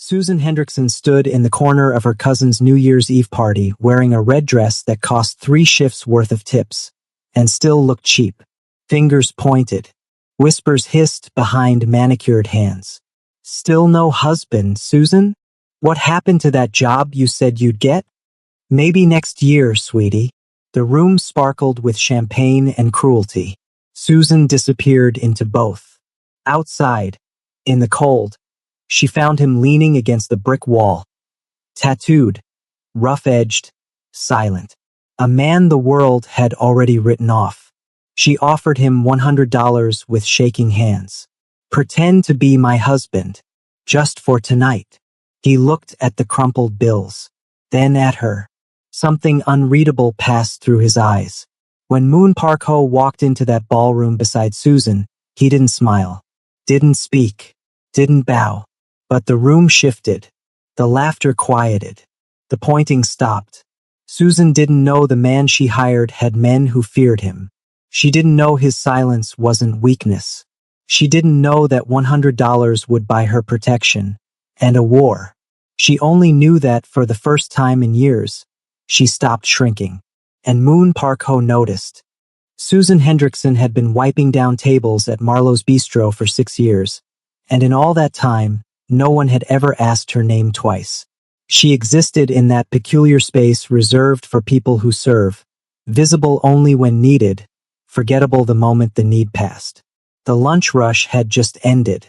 Susan Hendrickson stood in the corner of her cousin's New Year's Eve party wearing a red dress that cost 3 shifts worth of tips, and still looked cheap. Fingers pointed. Whispers hissed behind manicured hands. Still no husband, Susan? What happened to that job you said you'd get? Maybe next year, sweetie. The room sparkled with champagne and cruelty. Susan disappeared into both. Outside, in the cold, she found him leaning against the brick wall. Tattooed, rough-edged, silent. A man the world had already written off. She offered him $100 with shaking hands. Pretend to be my husband, just for tonight. He looked at the crumpled bills, then at her. Something unreadable passed through his eyes. When Moon Park-ho walked into that ballroom beside Susan, he didn't smile, didn't speak, didn't bow. But the room shifted. The laughter quieted. The pointing stopped. Susan didn't know the man she hired had men who feared him. She didn't know his silence wasn't weakness. She didn't know that $100 would buy her protection and a war. She only knew that for the first time in years, she stopped shrinking. And Moon Park-ho noticed. Susan Hendrickson had been wiping down tables at Marlowe's Bistro for 6 years, and in all that time, no one had ever asked her name twice. She existed in that peculiar space reserved for people who serve, visible only when needed, forgettable the moment the need passed. The lunch rush had just ended.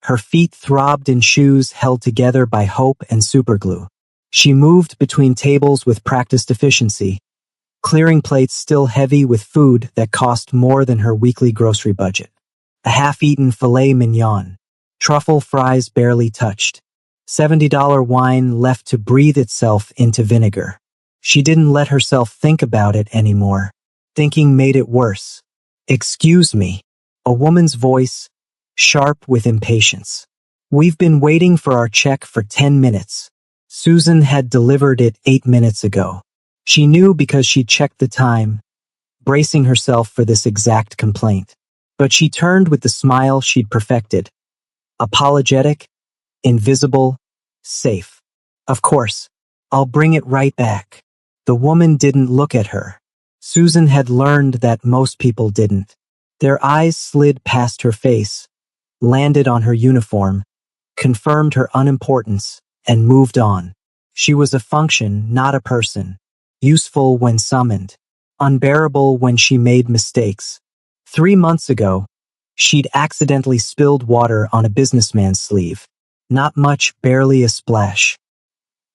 Her feet throbbed in shoes held together by hope and superglue. She moved between tables with practiced efficiency, clearing plates still heavy with food that cost more than her weekly grocery budget. A half-eaten filet mignon. Truffle fries barely touched. $70 wine left to breathe itself into vinegar. She didn't let herself think about it anymore. Thinking made it worse. Excuse me. A woman's voice, sharp with impatience. We've been waiting for our check for 10 minutes. Susan had delivered it 8 minutes ago. She knew because she checked the time, bracing herself for this exact complaint. But she turned with the smile she'd perfected. Apologetic, invisible, safe. Of course, I'll bring it right back. The woman didn't look at her. Susan had learned that most people didn't. Their eyes slid past her face, landed on her uniform, confirmed her unimportance, and moved on. She was a function, not a person. Useful when summoned, unbearable when she made mistakes. 3 months ago, she'd accidentally spilled water on a businessman's sleeve. Not much, barely a splash.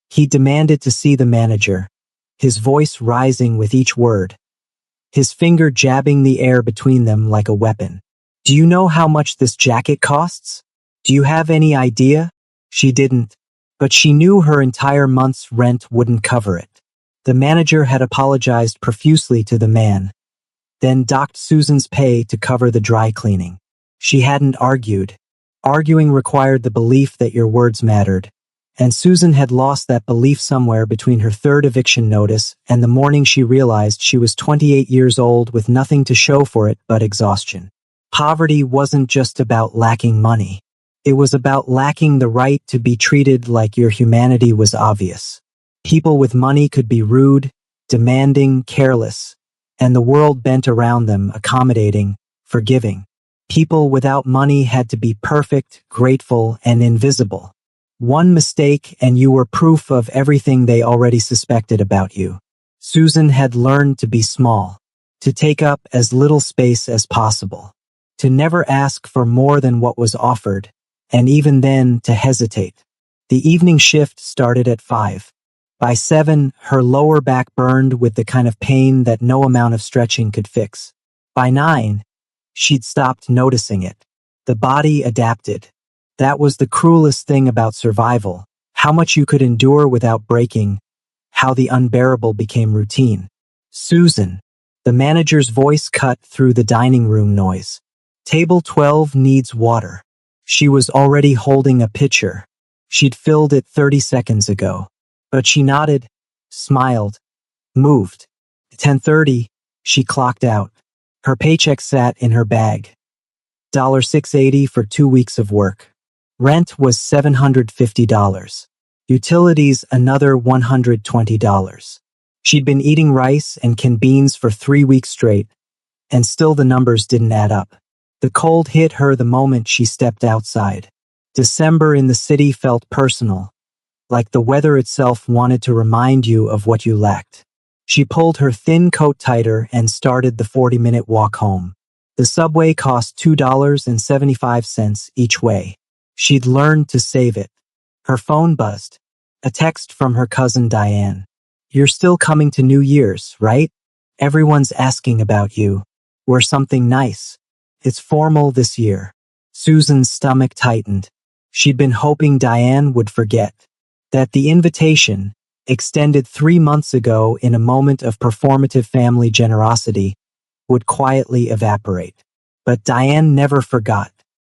He demanded to see the manager, his voice rising with each word, his finger jabbing the air between them like a weapon. Do you know how much this jacket costs? Do you have any idea? She didn't, but she knew her entire month's rent wouldn't cover it. The manager had apologized profusely to the man, then docked Susan's pay to cover the dry cleaning. She hadn't argued. Arguing required the belief that your words mattered, and Susan had lost that belief somewhere between her 3rd eviction notice and the morning she realized she was 28 years old with nothing to show for it but exhaustion. Poverty wasn't just about lacking money. It was about lacking the right to be treated like your humanity was obvious. People with money could be rude, demanding, careless, and the world bent around them, accommodating, forgiving. People without money had to be perfect, grateful, and invisible. One mistake and you were proof of everything they already suspected about you. Susan had learned to be small, to take up as little space as possible, to never ask for more than what was offered, and even then to hesitate. The evening shift started at 5. By 7, her lower back burned with the kind of pain that no amount of stretching could fix. By 9, she'd stopped noticing it. The body adapted. That was the cruelest thing about survival, how much you could endure without breaking, how the unbearable became routine. Susan. The manager's voice cut through the dining room noise. Table 12 needs water. She was already holding a pitcher. She'd filled it 30 seconds ago. But she nodded, smiled, moved. At 10:30, she clocked out. Her paycheck sat in her bag. $6.80 for 2 weeks of work. Rent was $750. Utilities another $120. She'd been eating rice and canned beans for 3 weeks straight, and still the numbers didn't add up. The cold hit her the moment she stepped outside. December in the city felt personal, like the weather itself wanted to remind you of what you lacked. She pulled her thin coat tighter and started the 40-minute walk home. The subway cost $2.75 each way. She'd learned to save it. Her phone buzzed. A text from her cousin Diane. "You're still coming to New Year's, right? Everyone's asking about you. Wear something nice. It's formal this year." Susan's stomach tightened. She'd been hoping Diane would forget that the invitation, extended 3 months ago in a moment of performative family generosity, would quietly evaporate. But Diane never forgot,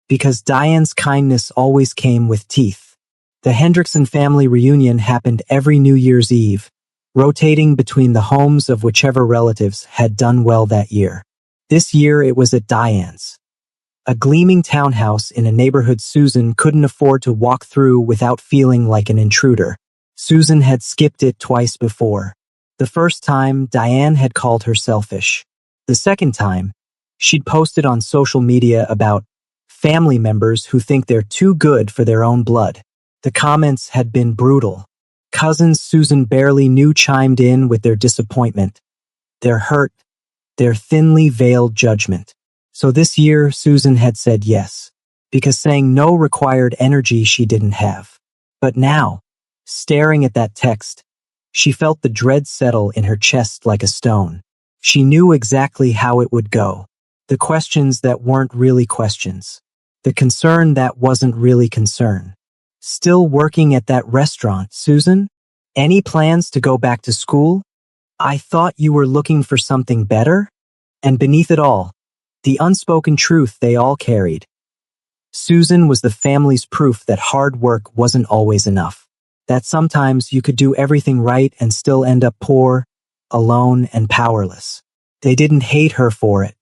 because Diane's kindness always came with teeth. The Hendrickson family reunion happened every New Year's Eve, rotating between the homes of whichever relatives had done well that year. This year it was at Diane's, a gleaming townhouse in a neighborhood Susan couldn't afford to walk through without feeling like an intruder. Susan had skipped it twice before. The first time, Diane had called her selfish. The second time, she'd posted on social media about family members who think they're too good for their own blood. The comments had been brutal. Cousins Susan barely knew chimed in with their disappointment, their hurt, their thinly veiled judgment. So this year, Susan had said yes, because saying no required energy she didn't have. But now, staring at that text, she felt the dread settle in her chest like a stone. She knew exactly how it would go. The questions that weren't really questions. The concern that wasn't really concern. "Still working at that restaurant, Susan? Any plans to go back to school? I thought you were looking for something better?" And beneath it all, the unspoken truth they all carried. Susan was the family's proof that hard work wasn't always enough. That sometimes you could do everything right and still end up poor, alone, and powerless. They didn't hate her for it.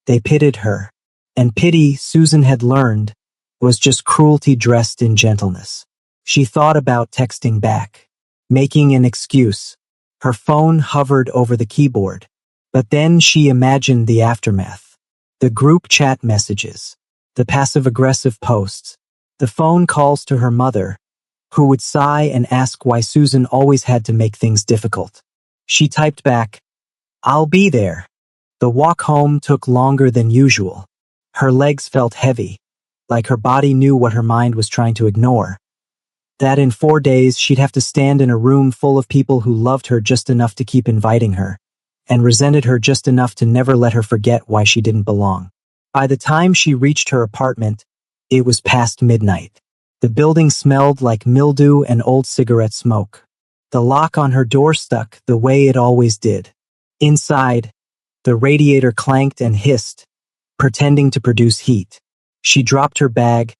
They pitied her. And pity, Susan had learned, was just cruelty dressed in gentleness. She thought about texting back, making an excuse. Her phone hovered over the keyboard. But then she imagined the aftermath. The group chat messages, the passive-aggressive posts, the phone calls to her mother, who would sigh and ask why Susan always had to make things difficult. She typed back, "I'll be there." The walk home took longer than usual. Her legs felt heavy, like her body knew what her mind was trying to ignore. That in 4 days she'd have to stand in a room full of people who loved her just enough to keep inviting her, and resented her just enough to never let her forget why she didn't belong. By the time she reached her apartment, it was past midnight. The building smelled like mildew and old cigarette smoke. The lock on her door stuck the way it always did. Inside, the radiator clanked and hissed, pretending to produce heat. She dropped her bag,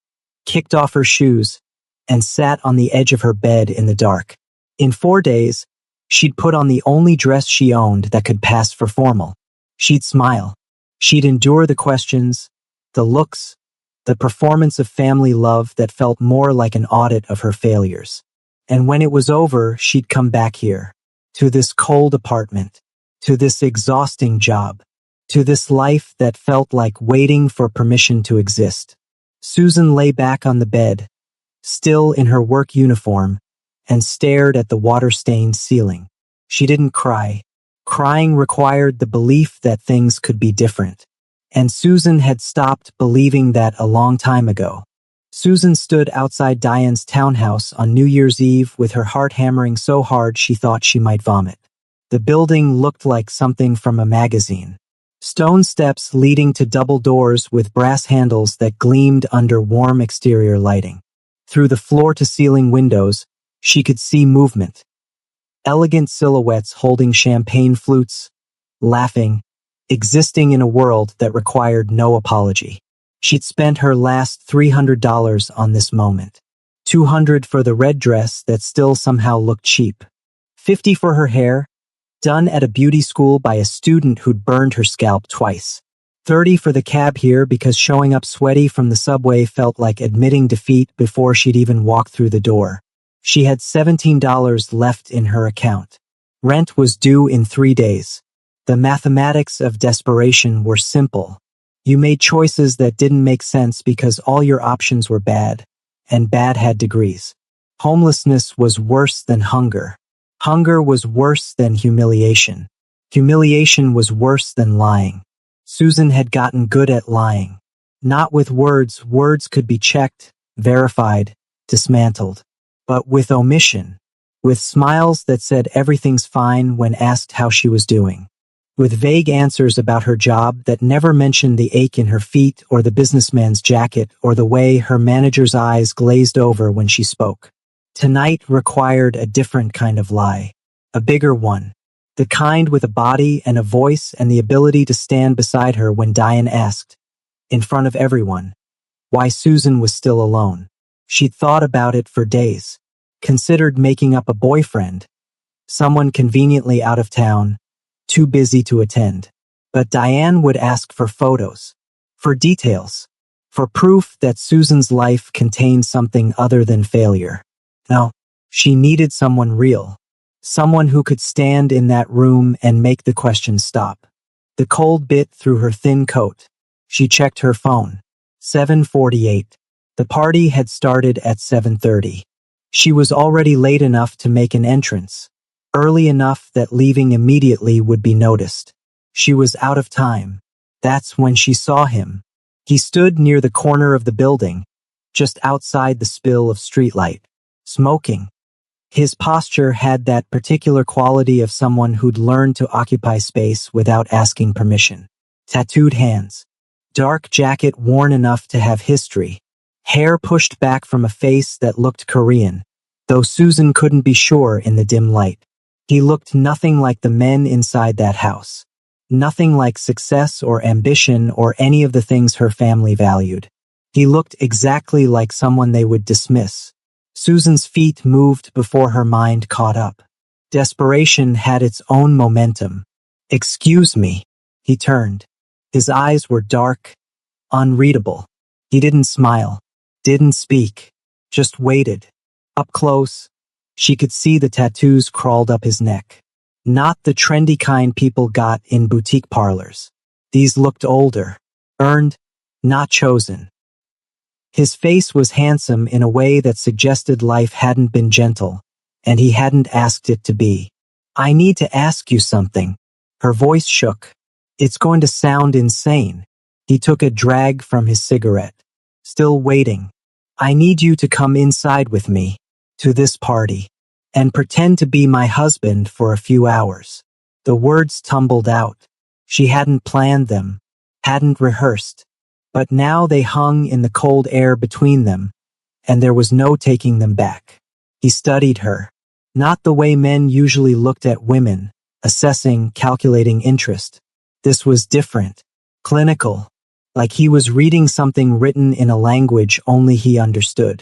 kicked off her shoes, and sat on the edge of her bed in the dark. In 4 days, she'd put on the only dress she owned that could pass for formal. She'd smile. She'd endure the questions, the looks, the performance of family love that felt more like an audit of her failures. And when it was over, she'd come back here, to this cold apartment, to this exhausting job, to this life that felt like waiting for permission to exist. Susan lay back on the bed, still in her work uniform, and stared at the water-stained ceiling. She didn't cry. Crying required the belief that things could be different. And Susan had stopped believing that a long time ago. Susan stood outside Diane's townhouse on New Year's Eve with her heart hammering so hard she thought she might vomit. The building looked like something from a magazine. Stone steps leading to double doors with brass handles that gleamed under warm exterior lighting. Through the floor-to-ceiling windows, she could see movement. Elegant silhouettes holding champagne flutes, laughing, existing in a world that required no apology. She'd spent her last $300 on this moment. $200 for the red dress that still somehow looked cheap. $50 for her hair, done at a beauty school by a student who'd burned her scalp twice. $30 for the cab here because showing up sweaty from the subway felt like admitting defeat before she'd even walked through the door. She had $17 left in her account. Rent was due in 3 days. The mathematics of desperation were simple. You made choices that didn't make sense because all your options were bad, and bad had degrees. Homelessness was worse than hunger. Hunger was worse than humiliation. Humiliation was worse than lying. Susan had gotten good at lying. Not with words. Words could be checked, verified, dismantled. But with omission. With smiles that said everything's fine when asked how she was doing. With vague answers about her job that never mentioned the ache in her feet or the businessman's jacket or the way her manager's eyes glazed over when she spoke. Tonight required a different kind of lie. A bigger one. The kind with a body and a voice and the ability to stand beside her when Diane asked, in front of everyone, why Susan was still alone. She'd thought about it for days. Considered making up a boyfriend. Someone conveniently out of town. Too busy to attend. But Diane would ask for photos, for details, for proof that Susan's life contained something other than failure. No, she needed someone real, someone who could stand in that room and make the questions stop. The cold bit through her thin coat. She checked her phone. 7:48. The party had started at 7:30. She was already late enough to make an entrance. Early enough that leaving immediately would be noticed. She was out of time. That's when she saw him. He stood near the corner of the building, just outside the spill of streetlight, smoking. His posture had that particular quality of someone who'd learned to occupy space without asking permission. Tattooed hands. Dark jacket worn enough to have history. Hair pushed back from a face that looked Korean, though Susan couldn't be sure in the dim light. He looked nothing like the men inside that house. Nothing like success or ambition or any of the things her family valued. He looked exactly like someone they would dismiss. Susan's feet moved before her mind caught up. Desperation had its own momentum. "Excuse me." He turned. His eyes were dark, unreadable. He didn't smile, didn't speak, just waited. Up close, she could see the tattoos crawled up his neck. Not the trendy kind people got in boutique parlors. These looked older, earned, not chosen. His face was handsome in a way that suggested life hadn't been gentle, and he hadn't asked it to be. "I need to ask you something." Her voice shook. "It's going to sound insane." He took a drag from his cigarette. "Still waiting. I need you to come inside with me, to this party, and pretend to be my husband for a few hours." The words tumbled out. She hadn't planned them, hadn't rehearsed, but now they hung in the cold air between them, and there was no taking them back. He studied her, not the way men usually looked at women, assessing, calculating interest. This was different, clinical, like he was reading something written in a language only he understood.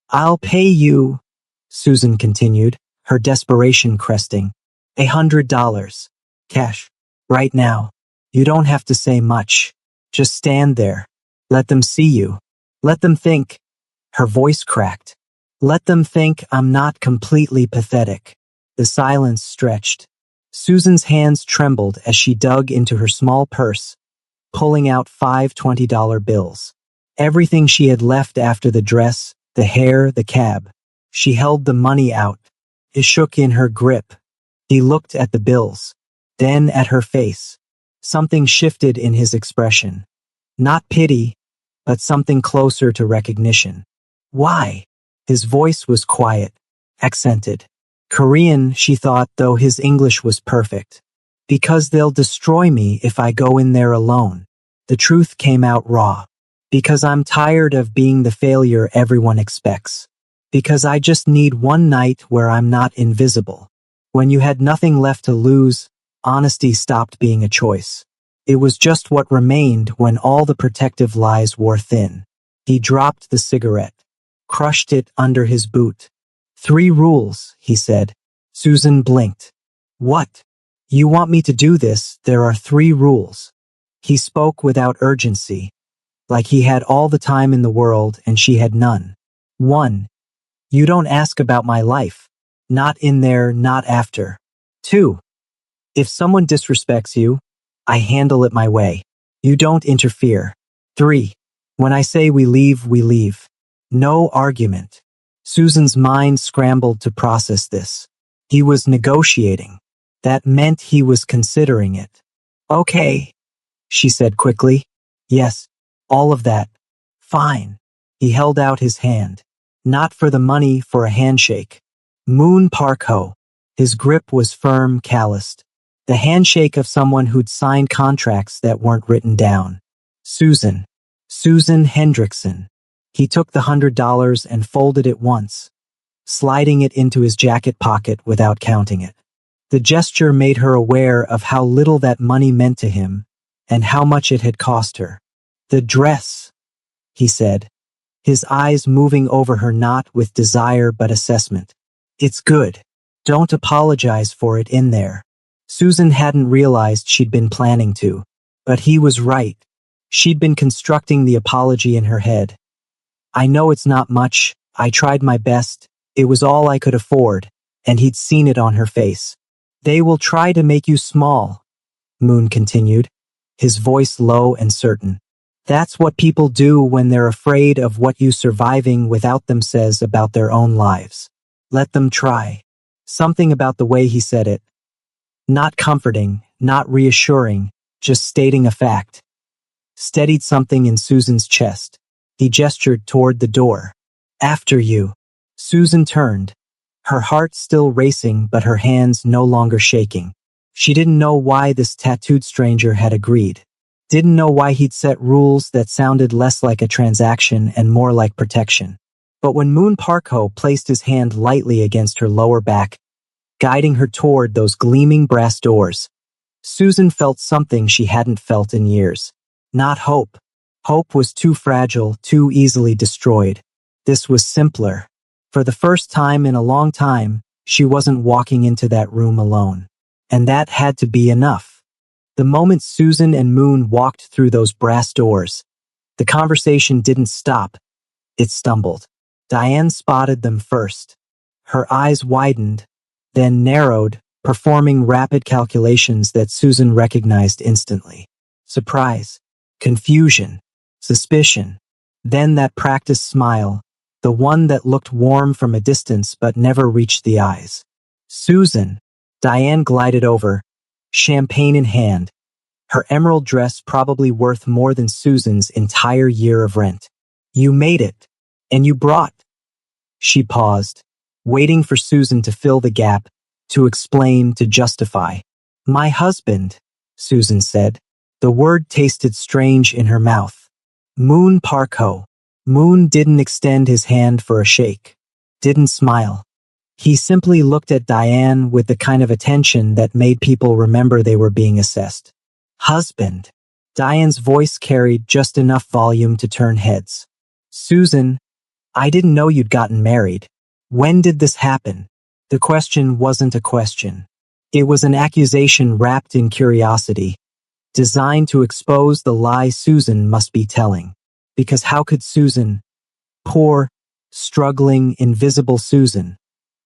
"I'll pay you," Susan continued, her desperation cresting. $100. Cash. Right now. You don't have to say much. Just stand there. Let them see you. Let them think." Her voice cracked. "Let them think I'm not completely pathetic." The silence stretched. Susan's hands trembled as she dug into her small purse, pulling out 5 $20 bills. Everything she had left after the dress, the hair, the cab. She held the money out. It shook in her grip. He looked at the bills, then at her face. Something shifted in his expression. Not pity, but something closer to recognition. "Why?" His voice was quiet, accented. Korean, she thought, though his English was perfect. "Because they'll destroy me if I go in there alone." The truth came out raw. "Because I'm tired of being the failure everyone expects. Because I just need one night where I'm not invisible." When you had nothing left to lose, honesty stopped being a choice. It was just what remained when all the protective lies wore thin. He dropped the cigarette, crushed it under his boot. "3 rules," he said. Susan blinked. "What?" "You want me to do this, there are 3 rules." He spoke without urgency, like he had all the time in the world and she had none. 1. You don't ask about my life. Not in there, not after. 2. If someone disrespects you, I handle it my way. You don't interfere. 3. When I say we leave, we leave. No argument. Susan's mind scrambled to process this. He was negotiating. That meant he was considering it. Okay, she said quickly. Yes, all of that. Fine. He held out his hand. Not for the money, for a handshake. Moon Park Ho. His grip was firm, calloused. The handshake of someone who'd signed contracts that weren't written down. Susan. Susan Hendrickson. He took the $100 and folded it once, sliding it into his jacket pocket without counting it. The gesture made her aware of how little that money meant to him and how much it had cost her. The dress, he said, his eyes moving over her not with desire but assessment. It's good. Don't apologize for it in there. Susan hadn't realized she'd been planning to, but he was right. She'd been constructing the apology in her head. I know it's not much. I tried my best. It was all I could afford, and he'd seen it on her face. They will try to make you small, Moon continued, his voice low and certain. That's what people do when they're afraid of what you surviving without them says about their own lives. Let them try. Something about the way he said it. Not comforting, not reassuring, just stating a fact. Steadied something in Susan's chest. He gestured toward the door. After you. Susan turned, her heart still racing but her hands no longer shaking. She didn't know why this tattooed stranger had agreed. Didn't know why he'd set rules that sounded less like a transaction and more like protection. But when Moon Park Ho placed his hand lightly against her lower back, guiding her toward those gleaming brass doors, Susan felt something she hadn't felt in years. Not hope. Hope was too fragile, too easily destroyed. This was simpler. For the first time in a long time, she wasn't walking into that room alone. And that had to be enough. The moment Susan and Moon walked through those brass doors, the conversation didn't stop. It stumbled. Diane spotted them first. Her eyes widened, then narrowed, performing rapid calculations that Susan recognized instantly. Surprise, confusion, suspicion. Then that practiced smile, the one that looked warm from a distance but never reached the eyes. Susan. Diane glided over, champagne in hand, her emerald dress probably worth more than Susan's entire year of rent. You made it, and you brought. She paused, waiting for Susan to fill the gap, to explain, to justify. My husband, Susan said. The word tasted strange in her mouth. Moon Park Ho. Moon didn't extend his hand for a shake, didn't smile. He simply looked at Diane with the kind of attention that made people remember they were being assessed. Husband. Diane's voice carried just enough volume to turn heads. Susan, I didn't know you'd gotten married. When did this happen? The question wasn't a question. It was an accusation wrapped in curiosity, designed to expose the lie Susan must be telling. Because how could Susan, poor, struggling, invisible Susan,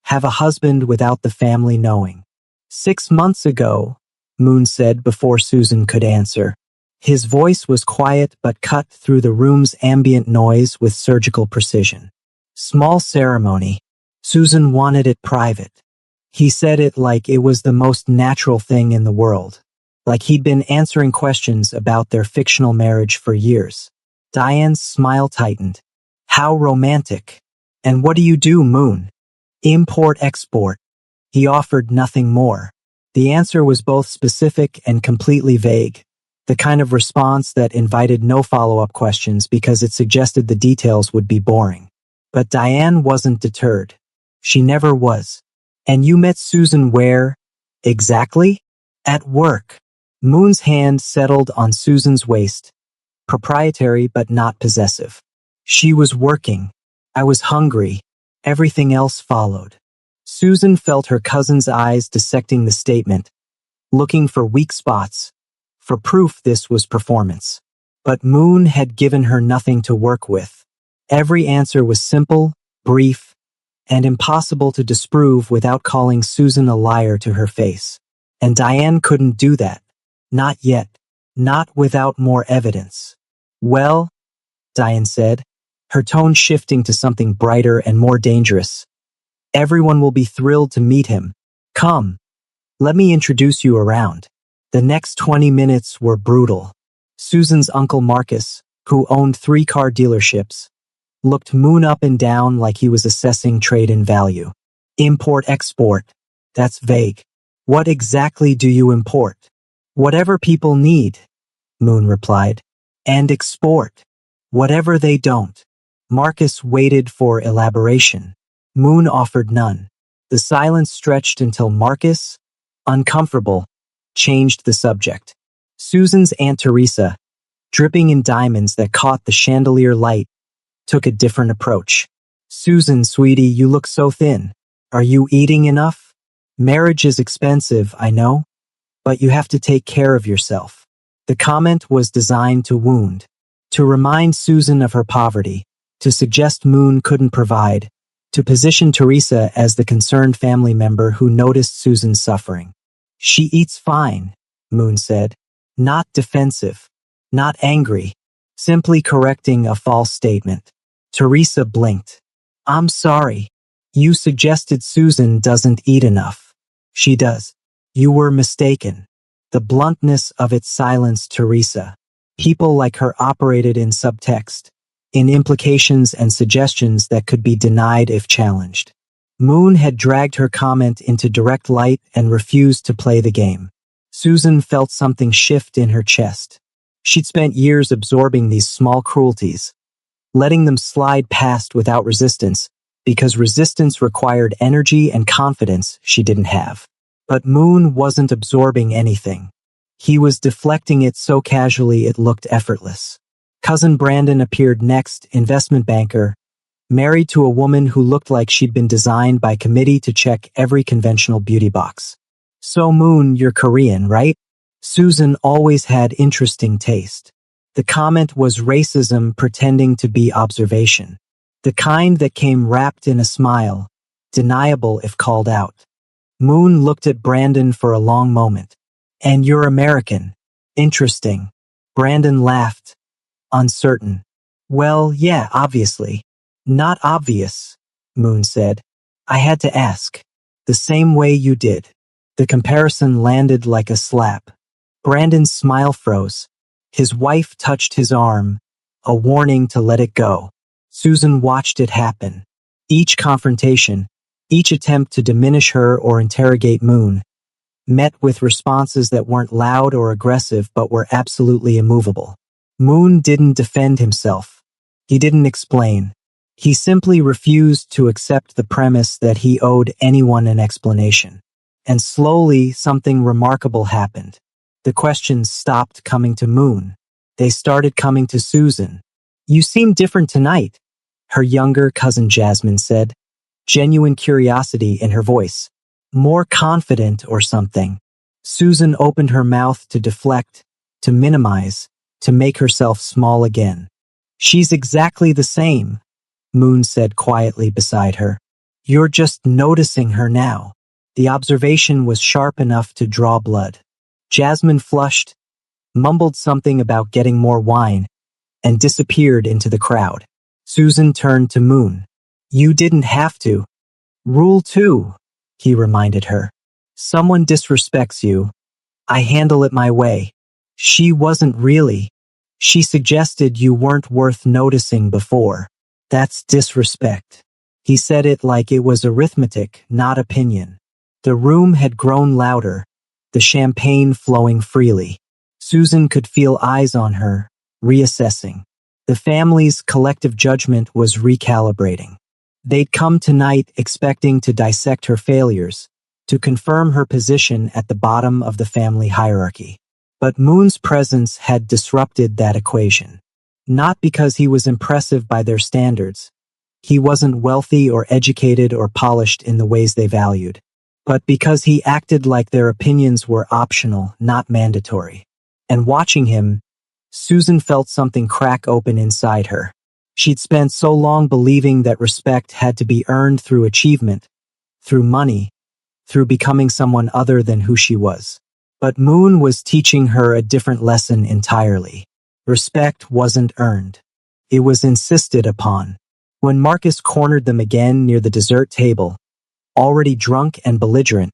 have a husband without the family knowing? 6 months ago, Moon said before Susan could answer. His voice was quiet but cut through the room's ambient noise with surgical precision. Small ceremony. Susan wanted it private. He said it like it was the most natural thing in the world, like he'd been answering questions about their fictional marriage for years. Diane's smile tightened. How romantic. And what do you do, Moon? Import-export. He offered nothing more. The answer was both specific and completely vague, the kind of response that invited no follow-up questions because it suggested the details would be boring. But Diane wasn't deterred. She never was. And you met Susan where? Exactly? At work. Moon's hand settled on Susan's waist, proprietary but not possessive. She was working. I was hungry. Everything else followed. Susan felt her cousin's eyes dissecting the statement, looking for weak spots, for proof this was performance. But Moon had given her nothing to work with. Every answer was simple, brief, and impossible to disprove without calling Susan a liar to her face. And Diane couldn't do that. Not yet. Not without more evidence. Well, Diane said, her tone shifting to something brighter and more dangerous. Everyone will be thrilled to meet him. Come, let me introduce you around. The next 20 minutes were brutal. Susan's uncle Marcus, who owned 3 car dealerships, looked Moon up and down like he was assessing trade in value. Import-export. That's vague. What exactly do you import? Whatever people need, Moon replied. And export. Whatever they don't. Marcus waited for elaboration. Moon offered none. The silence stretched until Marcus, uncomfortable, changed the subject. Susan's Aunt Teresa, dripping in diamonds that caught the chandelier light, took a different approach. Susan, sweetie, you look so thin. Are you eating enough? Marriage is expensive, I know, but you have to take care of yourself. The comment was designed to wound, to remind Susan of her poverty, to suggest Moon couldn't provide, to position Teresa as the concerned family member who noticed Susan's suffering. She eats fine, Moon said, not defensive, not angry, simply correcting a false statement. Teresa blinked. I'm sorry. You suggested Susan doesn't eat enough. She does. You were mistaken. The bluntness of it silenced Teresa. People like her operated in subtext, in implications and suggestions that could be denied if challenged. Moon had dragged her comment into direct light and refused to play the game. Susan felt something shift in her chest. She'd spent years absorbing these small cruelties, letting them slide past without resistance, because resistance required energy and confidence she didn't have. But Moon wasn't absorbing anything. He was deflecting it so casually it looked effortless. Cousin Brandon appeared next, investment banker, married to a woman who looked like she'd been designed by committee to check every conventional beauty box. So Moon, you're Korean, right? Susan always had interesting taste. The comment was racism pretending to be observation. The kind that came wrapped in a smile, deniable if called out. Moon looked at Brandon for a long moment. And you're American. Interesting. Brandon laughed. Uncertain. Well, yeah, obviously. Not obvious, Moon said. I had to ask. The same way you did. The comparison landed like a slap. Brandon's smile froze. His wife touched his arm, a warning to let it go. Susan watched it happen. Each confrontation, each attempt to diminish her or interrogate Moon, met with responses that weren't loud or aggressive but were absolutely immovable. Moon didn't defend himself. He didn't explain. He simply refused to accept the premise that he owed anyone an explanation. And slowly, something remarkable happened. The questions stopped coming to Moon. They started coming to Susan. You seem different tonight, her younger cousin Jasmine said, genuine curiosity in her voice. More confident or something. Susan opened her mouth to deflect, to minimize, to make herself small again. She's exactly the same, Moon said quietly beside her. You're just noticing her now. The observation was sharp enough to draw blood. Jasmine flushed, mumbled something about getting more wine, and disappeared into the crowd. Susan turned to Moon. You didn't have to. Rule 2, he reminded her. Someone disrespects you. I handle it my way. She wasn't really. She suggested you weren't worth noticing before. That's disrespect. He said it like it was arithmetic, not opinion. The room had grown louder, the champagne flowing freely. Susan could feel eyes on her, reassessing. The family's collective judgment was recalibrating. They'd come tonight expecting to dissect her failures, to confirm her position at the bottom of the family hierarchy. But Moon's presence had disrupted that equation. Not because he was impressive by their standards. He wasn't wealthy or educated or polished in the ways they valued. But because he acted like their opinions were optional, not mandatory. And watching him, Susan felt something crack open inside her. She'd spent so long believing that respect had to be earned through achievement, through money, through becoming someone other than who she was. But Moon was teaching her a different lesson entirely. Respect wasn't earned. It was insisted upon. When Marcus cornered them again near the dessert table, already drunk and belligerent,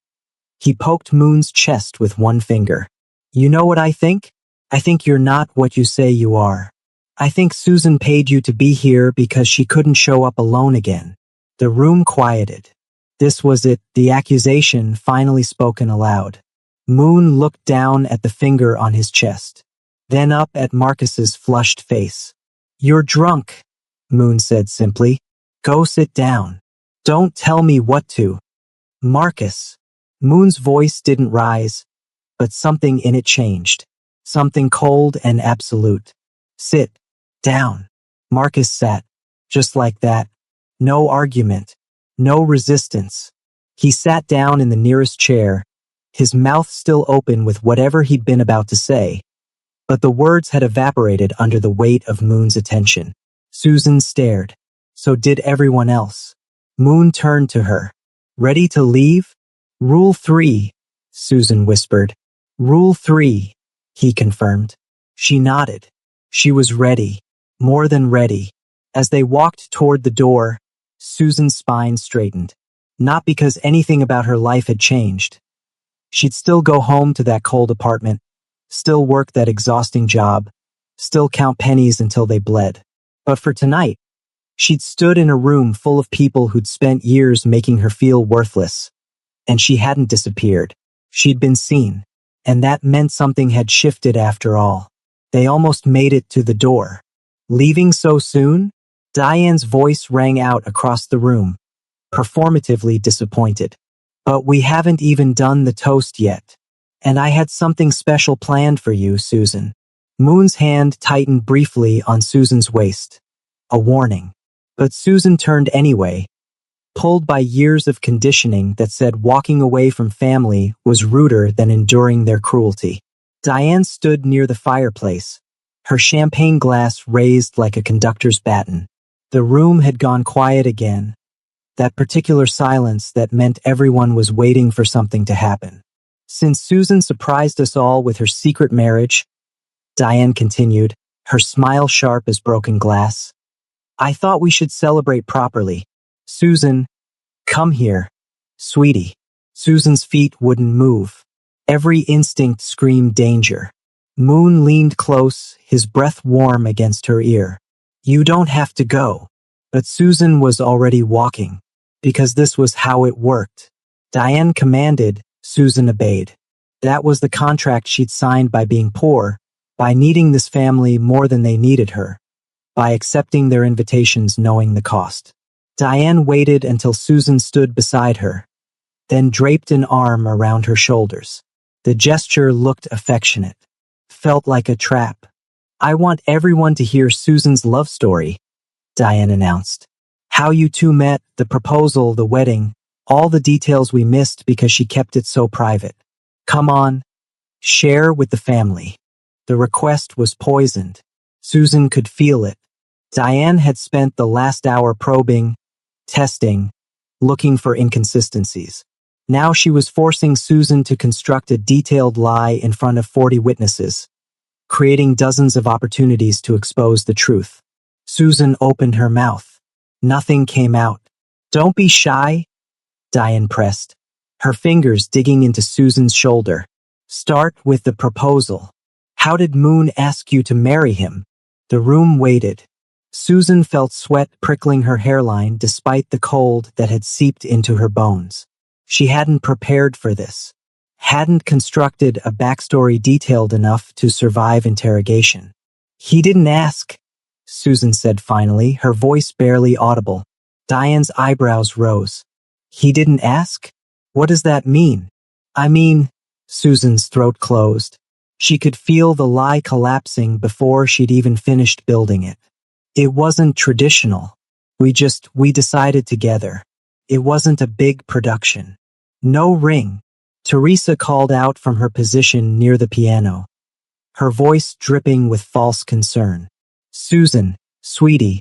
he poked Moon's chest with one finger. You know what I think? I think you're not what you say you are. I think Susan paid you to be here because she couldn't show up alone again. The room quieted. This was it, the accusation finally spoken aloud. Moon looked down at the finger on his chest, then up at Marcus's flushed face. You're drunk, Moon said simply. Go sit down. Don't tell me what to. Marcus. Moon's voice didn't rise, but something in it changed. Something cold and absolute. Sit down. Marcus sat, just like that. No argument. No resistance. He sat down in the nearest chair, his mouth still open with whatever he'd been about to say. But the words had evaporated under the weight of Moon's attention. Susan stared. So did everyone else. Moon turned to her. Ready to leave? Rule 3, Susan whispered. Rule 3, he confirmed. She nodded. She was ready. More than ready. As they walked toward the door, Susan's spine straightened. Not because anything about her life had changed. She'd still go home to that cold apartment, still work that exhausting job, still count pennies until they bled. But for tonight, she'd stood in a room full of people who'd spent years making her feel worthless. And she hadn't disappeared. She'd been seen. And that meant something had shifted after all. They almost made it to the door. Leaving so soon? Diane's voice rang out across the room, performatively disappointed. But we haven't even done the toast yet. And I had something special planned for you, Susan. Moon's hand tightened briefly on Susan's waist. A warning. But Susan turned anyway, pulled by years of conditioning that said walking away from family was ruder than enduring their cruelty. Diane stood near the fireplace, her champagne glass raised like a conductor's baton. The room had gone quiet again, that particular silence that meant everyone was waiting for something to happen. Since Susan surprised us all with her secret marriage, Diane continued, her smile sharp as broken glass, I thought we should celebrate properly. Susan, come here, sweetie. Susan's feet wouldn't move. Every instinct screamed danger. Moon leaned close, his breath warm against her ear. You don't have to go. But Susan was already walking, because this was how it worked. Diane commanded, Susan obeyed. That was the contract she'd signed by being poor, by needing this family more than they needed her, by accepting their invitations knowing the cost. Diane waited until Susan stood beside her, then draped an arm around her shoulders. The gesture looked affectionate, felt like a trap. I want everyone to hear Susan's love story, Diane announced. How you two met, the proposal, the wedding, all the details we missed because she kept it so private. Come on, share with the family. The request was poisoned. Susan could feel it. Diane had spent the last hour probing, testing, looking for inconsistencies. Now she was forcing Susan to construct a detailed lie in front of 40 witnesses, creating dozens of opportunities to expose the truth. Susan opened her mouth. Nothing came out. Don't be shy, Diane pressed, her fingers digging into Susan's shoulder. Start with the proposal. How did Moon ask you to marry him? The room waited. Susan felt sweat prickling her hairline despite the cold that had seeped into her bones. She hadn't prepared for this, hadn't constructed a backstory detailed enough to survive interrogation. He didn't ask, Susan said finally, her voice barely audible. Diane's eyebrows rose. He didn't ask? What does that mean? I mean, Susan's throat closed. She could feel the lie collapsing before she'd even finished building it. It wasn't traditional. We decided together. It wasn't a big production. No ring. Teresa called out from her position near the piano. her voice dripping with false concern. Susan, sweetie,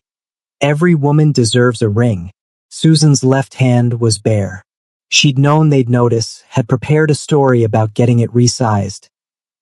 every woman deserves a ring. Susan's left hand was bare. She'd known they'd notice, had prepared a story about getting it resized.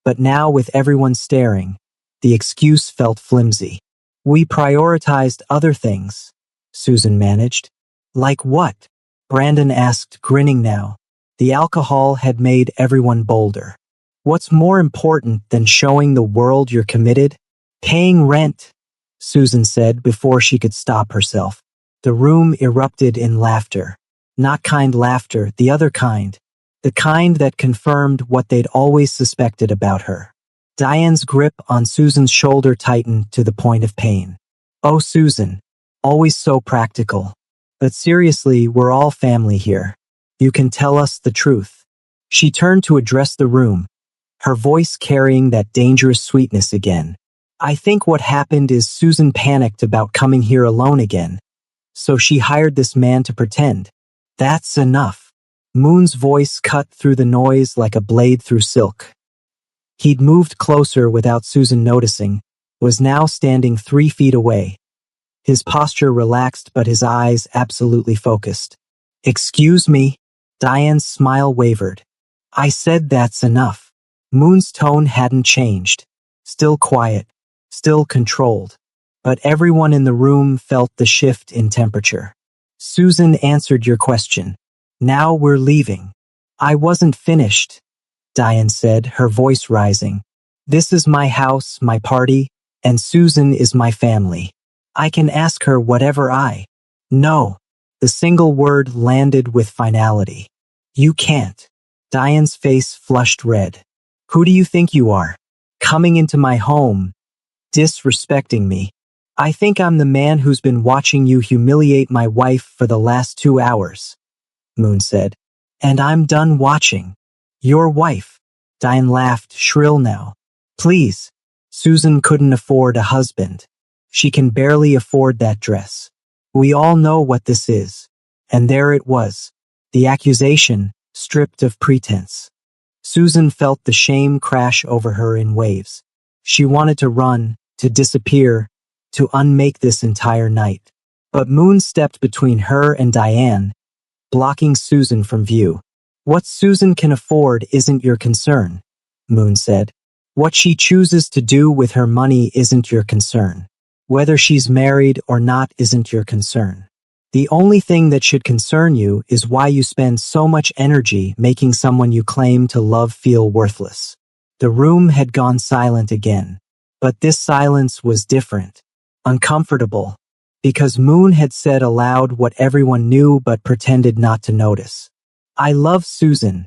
But now, with everyone staring, the excuse felt flimsy. We prioritized other things, Susan managed. Like what? Brandon asked, grinning now. The alcohol had made everyone bolder. What's more important than showing the world you're committed? Paying rent, Susan said before she could stop herself. The room erupted in laughter. Not kind laughter, the other kind. The kind that confirmed what they'd always suspected about her. Diane's grip on Susan's shoulder tightened to the point of pain. Oh, Susan, always so practical. But seriously, we're all family here. You can tell us the truth. She turned to address the room, her voice carrying that dangerous sweetness again. I think what happened is Susan panicked about coming here alone again. So she hired this man to pretend. That's enough. Moon's voice cut through the noise like a blade through silk. He'd moved closer without Susan noticing, was now standing 3 feet away. His posture relaxed but his eyes absolutely focused. Excuse me? Diane's smile wavered. I said that's enough. Moon's tone hadn't changed. Still quiet, still controlled. But everyone in the room felt the shift in temperature. Susan answered your question. Now we're leaving. I wasn't finished, Diane said, her voice rising. This is my house, my party, and Susan is my family. I can ask her whatever No. The single word landed with finality. You can't. Diane's face flushed red. Who do you think you are? Coming into my home, disrespecting me. I think I'm the man who's been watching you humiliate my wife for the last 2 hours, Moon said. And I'm done watching. Your wife. Diane laughed, shrill now. Please. Susan couldn't afford a husband. She can barely afford that dress. We all know what this is. And there it was. The accusation, stripped of pretense. Susan felt the shame crash over her in waves. She wanted to run, to disappear, to unmake this entire night. But Moon stepped between her and Diane, blocking Susan from view. What Susan can afford isn't your concern, Moon said. What she chooses to do with her money isn't your concern. Whether she's married or not isn't your concern. The only thing that should concern you is why you spend so much energy making someone you claim to love feel worthless. The room had gone silent again. But this silence was different. Uncomfortable. Because Moon had said aloud what everyone knew but pretended not to notice. I love Susan.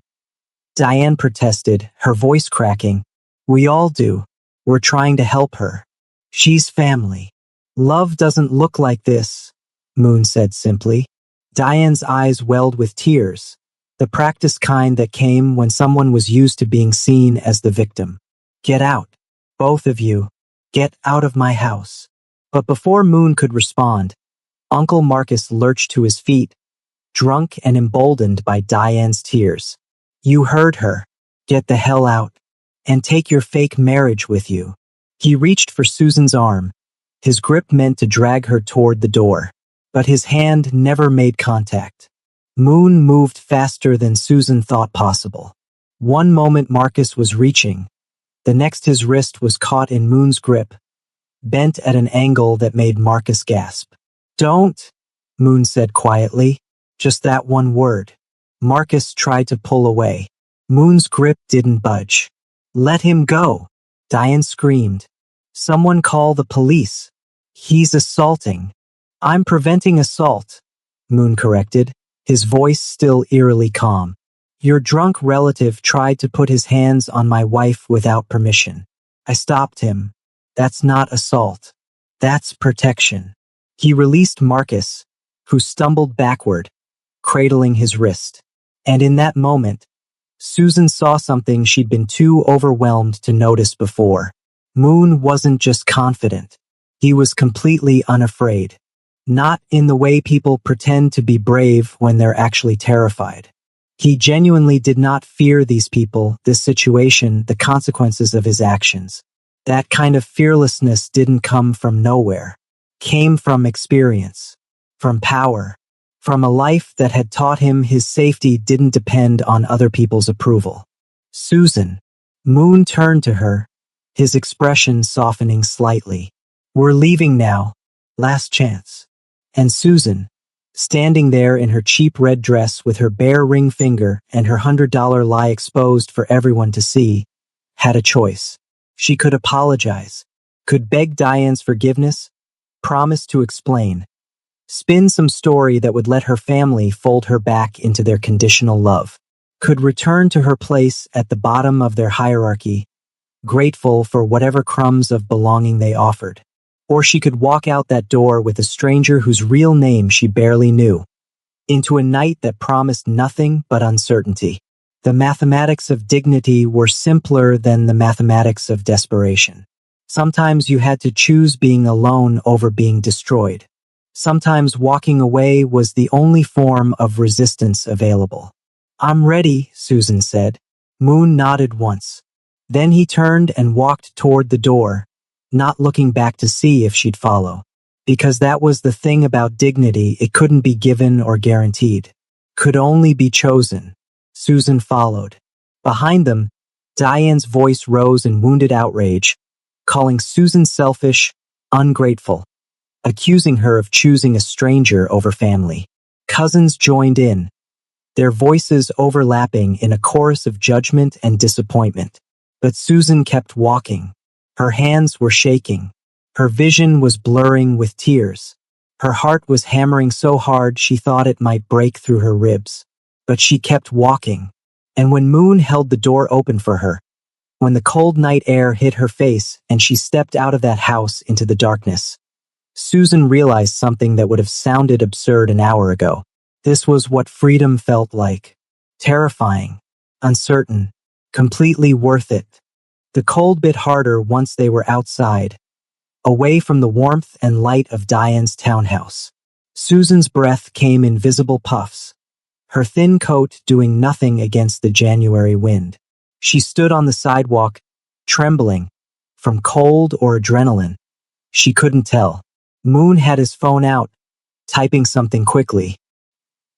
Diane protested, her voice cracking. We all do. We're trying to help her. She's family. Love doesn't look like this, Moon said simply. Diane's eyes welled with tears, the practiced kind that came when someone was used to being seen as the victim. Get out. Both of you. Get out of my house. But before Moon could respond, Uncle Marcus lurched to his feet, drunk and emboldened by Diane's tears. You heard her. Get the hell out. And take your fake marriage with you. He reached for Susan's arm, his grip meant to drag her toward the door. But his hand never made contact. Moon moved faster than Susan thought possible. One moment Marcus was reaching. The next his wrist was caught in Moon's grip, bent at an angle that made Marcus gasp. Don't, Moon said quietly. Just that one word. Marcus tried to pull away. Moon's grip didn't budge. Let him go, Diane screamed. Someone call the police. He's assaulting. I'm preventing assault, Moon corrected, his voice still eerily calm. Your drunk relative tried to put his hands on my wife without permission. I stopped him. That's not assault. That's protection. He released Marcus, who stumbled backward, cradling his wrist. And in that moment, Susan saw something she'd been too overwhelmed to notice before. Moon wasn't just confident. He was completely unafraid. Not in the way people pretend to be brave when they're actually terrified. He genuinely did not fear these people, this situation, the consequences of his actions. That kind of fearlessness didn't come from nowhere. Came from experience, from power, from a life that had taught him his safety didn't depend on other people's approval. Susan. Moon turned to her, his expression softening slightly. We're leaving now. Last chance. And Susan, standing there in her cheap red dress with her bare ring finger and her $100 lie exposed for everyone to see, had a choice. She could apologize, could beg Diane's forgiveness, promise to explain, spin some story that would let her family fold her back into their conditional love, could return to her place at the bottom of their hierarchy, grateful for whatever crumbs of belonging they offered. Or she could walk out that door with a stranger whose real name she barely knew, into a night that promised nothing but uncertainty. The mathematics of dignity were simpler than the mathematics of desperation. Sometimes you had to choose being alone over being destroyed. Sometimes walking away was the only form of resistance available. I'm ready, Susan said. Moon nodded once. Then he turned and walked toward the door, not looking back to see if she'd follow. Because that was the thing about dignity, it couldn't be given or guaranteed. Could only be chosen. Susan followed. Behind them, Diane's voice rose in wounded outrage, calling Susan selfish, ungrateful, accusing her of choosing a stranger over family. Cousins joined in, their voices overlapping in a chorus of judgment and disappointment. But Susan kept walking. Her hands were shaking. Her vision was blurring with tears. Her heart was hammering so hard she thought it might break through her ribs. But she kept walking. And when Moon held the door open for her, when the cold night air hit her face and she stepped out of that house into the darkness, Susan realized something that would have sounded absurd an hour ago. This was what freedom felt like. Terrifying, uncertain, completely worth it. The cold bit harder once they were outside, away from the warmth and light of Diane's townhouse. Susan's breath came in visible puffs, her thin coat doing nothing against the January wind. She stood on the sidewalk, trembling, from cold or adrenaline. She couldn't tell. Moon had his phone out, typing something quickly.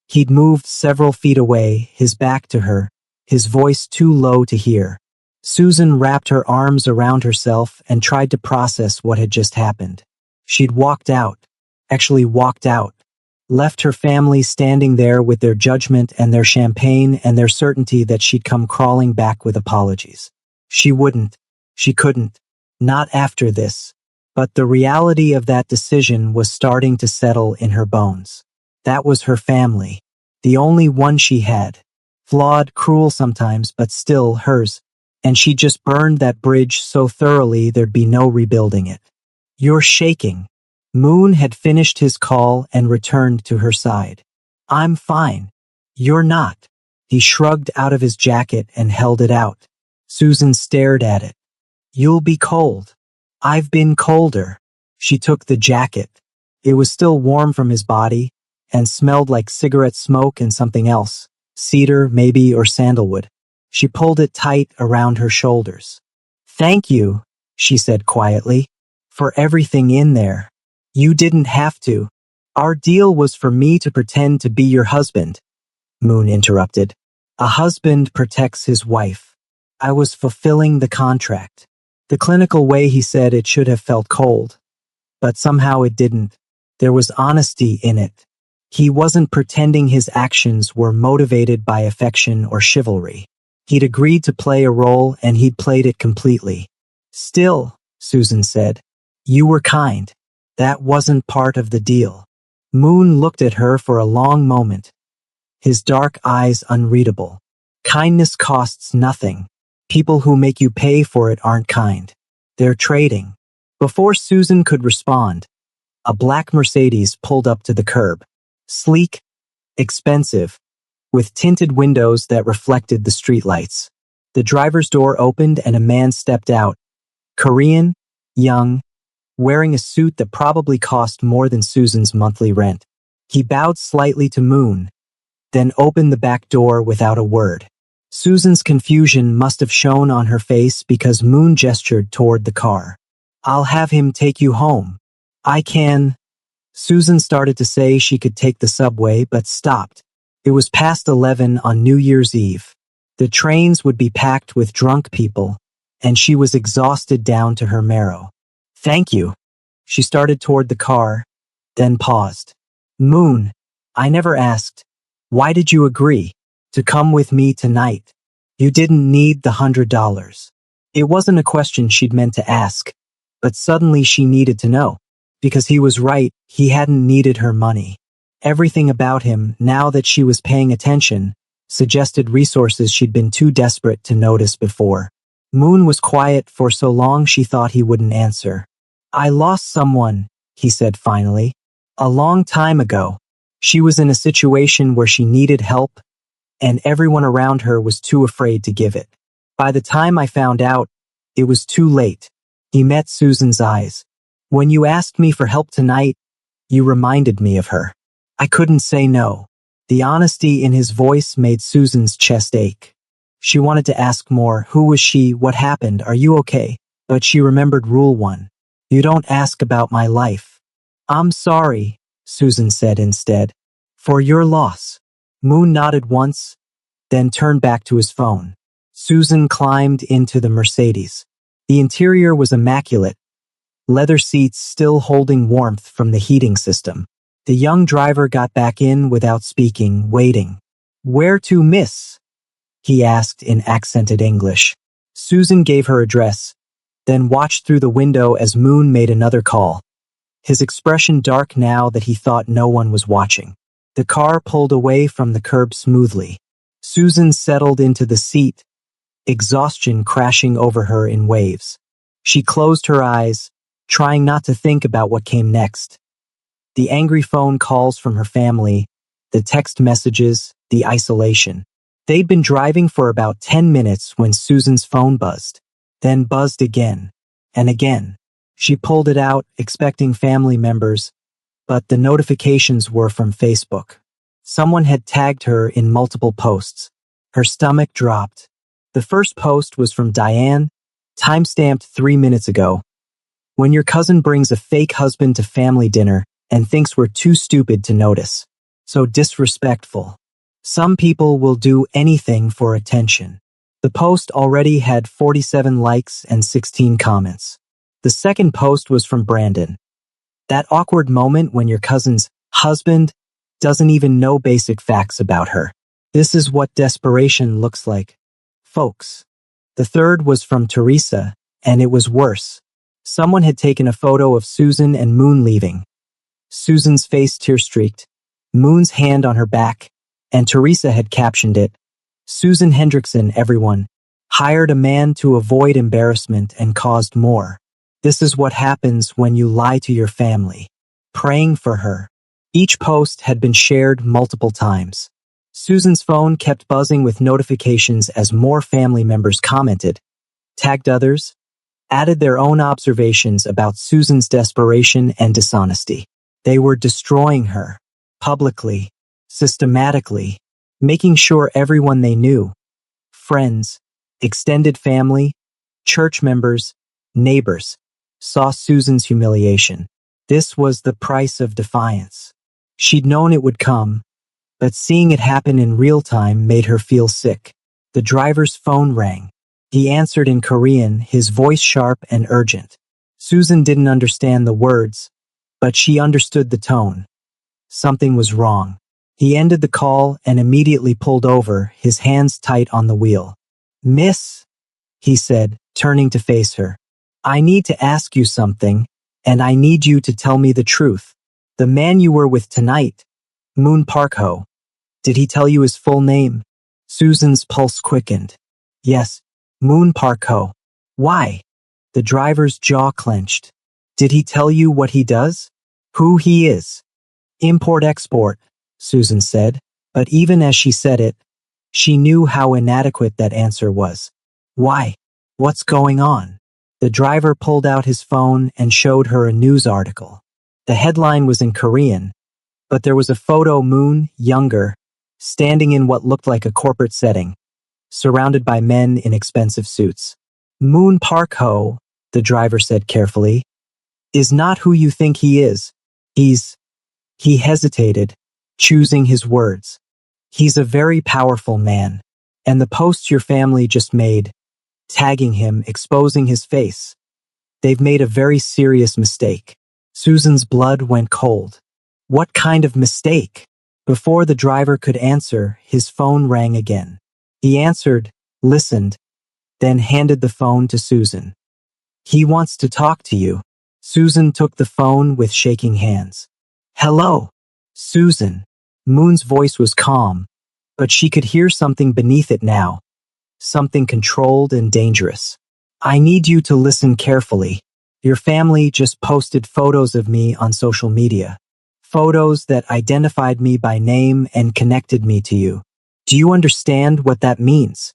He'd moved several feet away, his back to her, his voice too low to hear. Susan wrapped her arms around herself and tried to process what had just happened. She'd walked out, left her family standing there with their judgment and their champagne and their certainty that she'd come crawling back with apologies. She couldn't, not after this. But the reality of that decision was starting to settle in her bones. That was her family, the only one she had. Flawed, cruel sometimes, but still hers. And she just burned that bridge so thoroughly there'd be no rebuilding it. You're shaking. Moon had finished his call and returned to her side. I'm fine. You're not. He shrugged out of his jacket and held it out. Susan stared at it. You'll be cold. I've been colder. She took the jacket. It was still warm from his body and smelled like cigarette smoke and something else, cedar maybe or sandalwood. She pulled it tight around her shoulders. Thank you, she said quietly, for everything in there. You didn't have to. Our deal was for me to pretend to be your husband, Moon interrupted. A husband protects his wife. I was fulfilling the contract. The clinical way he said it should have felt cold. But somehow it didn't. There was honesty in it. He wasn't pretending his actions were motivated by affection or chivalry. He'd agreed to play a role and he'd played it completely. Still, Susan said, you were kind. That wasn't part of the deal. Moon looked at her for a long moment, his dark eyes unreadable. Kindness costs nothing. People who make you pay for it aren't kind. They're trading. Before Susan could respond, a black Mercedes pulled up to the curb. Sleek, expensive, with tinted windows that reflected the streetlights. The driver's door opened and a man stepped out. Korean, young, wearing a suit that probably cost more than Susan's monthly rent. He bowed slightly to Moon, then opened the back door without a word. Susan's confusion must have shown on her face because Moon gestured toward the car. I'll have him take you home. I can. Susan started to say she could take the subway but stopped. It was past 11 on New Year's Eve. The trains would be packed with drunk people, and she was exhausted down to her marrow. Thank you. She started toward the car, then paused. Moon, I never asked. Why did you agree to come with me tonight? You didn't need the $100. It wasn't a question she'd meant to ask, but suddenly she needed to know. Because he was right, he hadn't needed her money. Everything about him, now that she was paying attention, suggested resources she'd been too desperate to notice before. Moon was quiet for so long she thought he wouldn't answer. I lost someone, he said finally. A long time ago. She was in a situation where she needed help, and everyone around her was too afraid to give it. By the time I found out, it was too late. He met Susan's eyes. When you asked me for help tonight, you reminded me of her. I couldn't say no. The honesty in his voice made Susan's chest ache. She wanted to ask more. Who was she? What happened? Are you okay? But she remembered Rule 1. You don't ask about my life. I'm sorry, Susan said instead. For your loss. Moon nodded once, then turned back to his phone. Susan climbed into the Mercedes. The interior was immaculate, leather seats still holding warmth from the heating system. The young driver got back in without speaking, waiting. Where to, miss? He asked in accented English. Susan gave her address, then watched through the window as Moon made another call. His expression dark now that he thought no one was watching. The car pulled away from the curb smoothly. Susan settled into the seat, exhaustion crashing over her in waves. She closed her eyes, trying not to think about what came next. The angry phone calls from her family, the text messages, the isolation. They'd been driving for about 10 minutes when Susan's phone buzzed, then buzzed again, and again. She pulled it out, expecting family members, but the notifications were from Facebook. Someone had tagged her in multiple posts. Her stomach dropped. The first post was from Diane, timestamped 3 minutes ago. When your cousin brings a fake husband to family dinner and thinks we're too stupid to notice. So disrespectful. Some people will do anything for attention. The post already had 47 likes and 16 comments. The second post was from Brandon. That awkward moment when your cousin's husband doesn't even know basic facts about her. This is what desperation looks like, folks. The third was from Teresa, and it was worse. Someone had taken a photo of Susan and Moon leaving. Susan's face tear-streaked, Moon's hand on her back, and Teresa had captioned it, Susan Hendrickson, everyone, hired a man to avoid embarrassment and caused more. This is what happens when you lie to your family. Praying for her. Each post had been shared multiple times. Susan's phone kept buzzing with notifications as more family members commented, tagged others, added their own observations about Susan's desperation and dishonesty. They were destroying her, publicly, systematically, making sure everyone they knew, friends, extended family, church members, neighbors, saw Susan's humiliation. This was the price of defiance. She'd known it would come, but seeing it happen in real time made her feel sick. The driver's phone rang. He answered in Korean, his voice sharp and urgent. Susan didn't understand the words, but she understood the tone. Something was wrong. He ended the call and immediately pulled over, his hands tight on the wheel. Miss, he said, turning to face her. I need to ask you something, and I need you to tell me the truth. The man you were with tonight, Moon Park-ho, did he tell you his full name? Susan's pulse quickened. Yes, Moon Park-ho. Why? The driver's jaw clenched. Did he tell you what he does? Who he is? Import-export, Susan said, but even as she said it, she knew how inadequate that answer was. Why? What's going on? The driver pulled out his phone and showed her a news article. The headline was in Korean, but there was a photo Moon, younger, standing in what looked like a corporate setting. surrounded by men in expensive suits. Moon Park Ho, the driver said carefully, is not who you think he is. He hesitated, choosing his words. He's a very powerful man. And the posts your family just made, tagging him, exposing his face. They've made a very serious mistake. Susan's blood went cold. What kind of mistake? Before the driver could answer, his phone rang again. He answered, listened, then handed the phone to Susan. He wants to talk to you. Susan took the phone with shaking hands. Hello, Susan. Moon's voice was calm, but she could hear something beneath it now. Something controlled and dangerous. I need you to listen carefully. Your family just posted photos of me on social media. Photos that identified me by name and connected me to you. Do you understand what that means?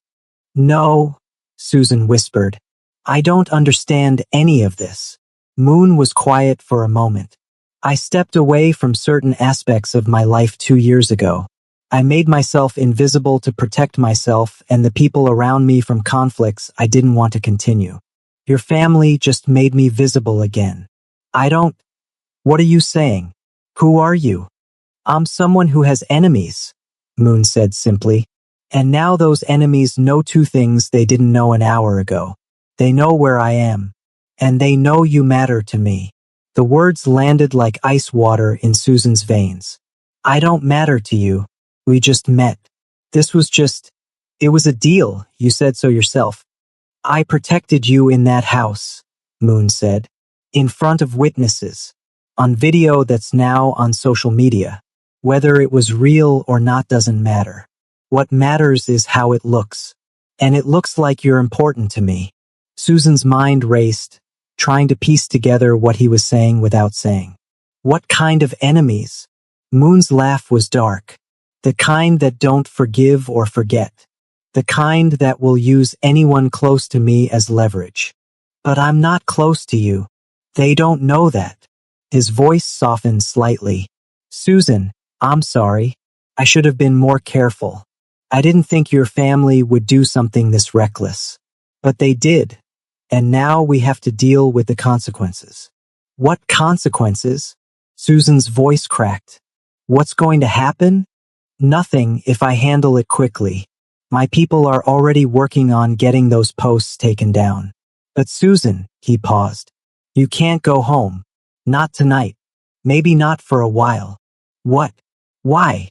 No, Susan whispered. I don't understand any of this. Moon was quiet for a moment. I stepped away from certain aspects of my life 2 years ago. I made myself invisible to protect myself and the people around me from conflicts I didn't want to continue. Your family just made me visible again. What are you saying? Who are you? I'm someone who has enemies, Moon said simply. And now those enemies know 2 things they didn't know an hour ago. They know where I am, and they know you matter to me. The words landed like ice water in Susan's veins. I don't matter to you. We just met. It was a deal. You said so yourself. I protected you in that house, Moon said, in front of witnesses, on video that's now on social media. Whether it was real or not doesn't matter. What matters is how it looks. And it looks like you're important to me. Susan's mind raced, trying to piece together what he was saying without saying. What kind of enemies? Moon's laugh was dark. The kind that don't forgive or forget. The kind that will use anyone close to me as leverage. But I'm not close to you. They don't know that. His voice softened slightly. Susan, I'm sorry. I should have been more careful. I didn't think your family would do something this reckless. But they did. And now we have to deal with the consequences. What consequences? Susan's voice cracked. What's going to happen? Nothing if I handle it quickly. My people are already working on getting those posts taken down. But Susan, he paused. You can't go home. Not tonight. Maybe not for a while. What? Why?